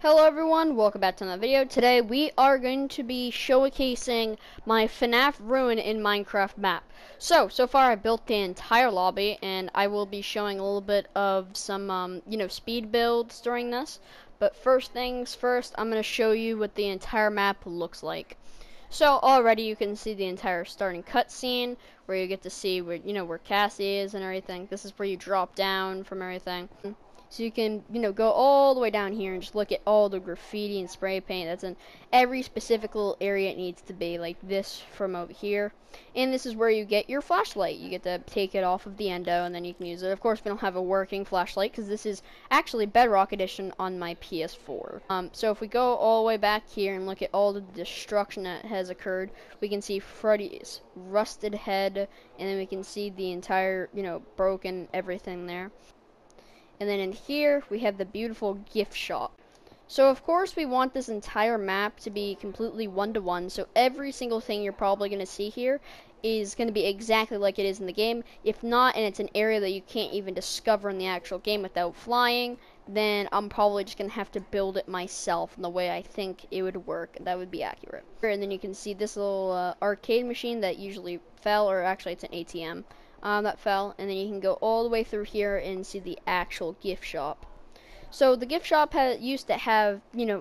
Hello everyone, welcome back to another video. Today we are going to be showcasing my FNAF ruin in Minecraft map. So far I built the entire lobby and I will be showing a little bit of some, speed builds during this. But first things first, I'm going to show you what the entire map looks like. So already you can see the entire starting cutscene where you get to see where Cassie is and everything. This is where you drop down from everything. So you can, go all the way down here and just look at all the graffiti and spray paint that's in every specific little area it needs to be, like this from over here. And this is where you get your flashlight. You get to take it off of the endo and then you can use it. Of course, we don't have a working flashlight because this is actually Bedrock Edition on my PS4. So if we go all the way back here and look at all the destruction that has occurred, we can see Freddy's rusted head, and then we can see the entire, broken everything there. And then in here, we have the beautiful gift shop. So of course we want this entire map to be completely one-to-one, so every single thing you're probably going to see here is going to be exactly like it is in the game. If not, and it's an area that you can't even discover in the actual game without flying, then I'm probably just going to have to build it myself in the way I think it would work. That would be accurate. And then you can see this little arcade machine that usually fell, or actually it's an ATM. That fell, and then you can go all the way through here and see the actual gift shop. So the gift shop used to have,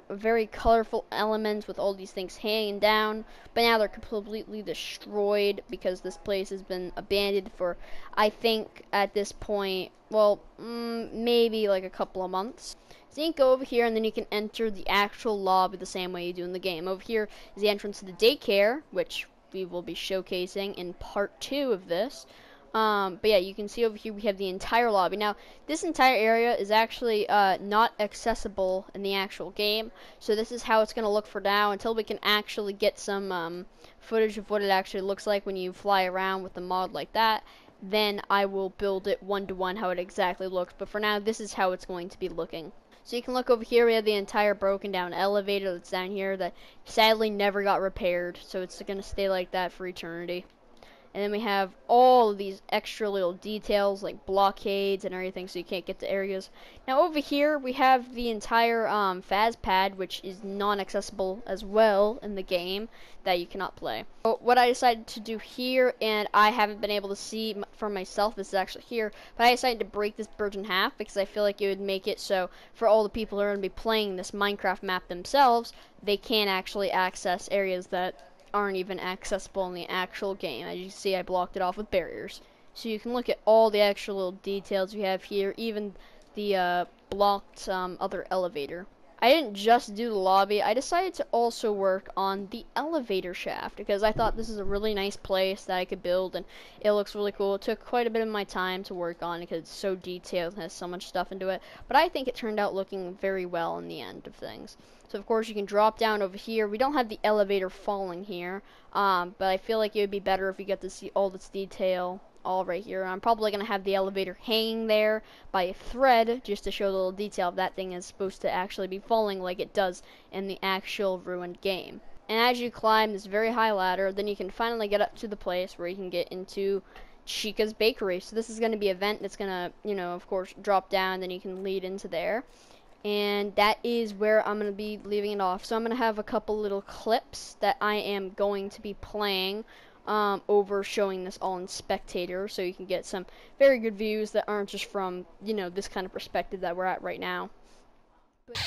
very colorful elements with all these things hanging down, but now they're completely destroyed because this place has been abandoned for, I think, at this point, well, maybe like a couple of months. So you can go over here and then you can enter the actual lobby the same way you do in the game. Over here is the entrance to the daycare, which we will be showcasing in part 2 of this. But yeah, you can see over here we have the entire lobby. Now, this entire area is actually not accessible in the actual game, so this is how it's going to look for now until we can actually get some footage of what it actually looks like when you fly around with a mod like that. Then I will build it one-to-one how it exactly looks, but for now, this is how it's going to be looking. So you can look over here, we have the entire broken down elevator that's down here that sadly never got repaired, so it's going to stay like that for eternity. And then we have all of these extra little details like blockades and everything so you can't get to areas. Now over here we have the entire Faz pad, which is non-accessible as well in the game that you cannot play. So what I decided to do here, and I haven't been able to see for myself, this is actually here, but I decided to break this bridge in half because I feel like it would make it so for all the people who are going to be playing this Minecraft map themselves, they can't actually access areas that aren't even accessible in the actual game. As you can see, I blocked it off with barriers. So you can look at all the extra little details we have here, even the blocked other elevator. I didn't just do the lobby, I decided to also work on the elevator shaft because I thought this is a really nice place that I could build and it looks really cool. It took quite a bit of my time to work on it because it's so detailed and has so much stuff into it, but I think it turned out looking very well in the end of things. So of course you can drop down over here. We don't have the elevator falling here, but I feel like it would be better if you get to see all this detail all right here. I'm probably going to have the elevator hanging there by a thread just to show the little detail if that thing is supposed to actually be falling like it does in the actual ruined game. And as you climb this very high ladder, then you can finally get up to the place where you can get into Chica's Bakery. So this is going to be a vent that's going to, of course, drop down, then you can lead into there. And that is where I'm going to be leaving it off. So I'm going to have a couple little clips that I am going to be playing over showing this all in spectator, so you can get some very good views that aren't just from, this kind of perspective that we're at right now. But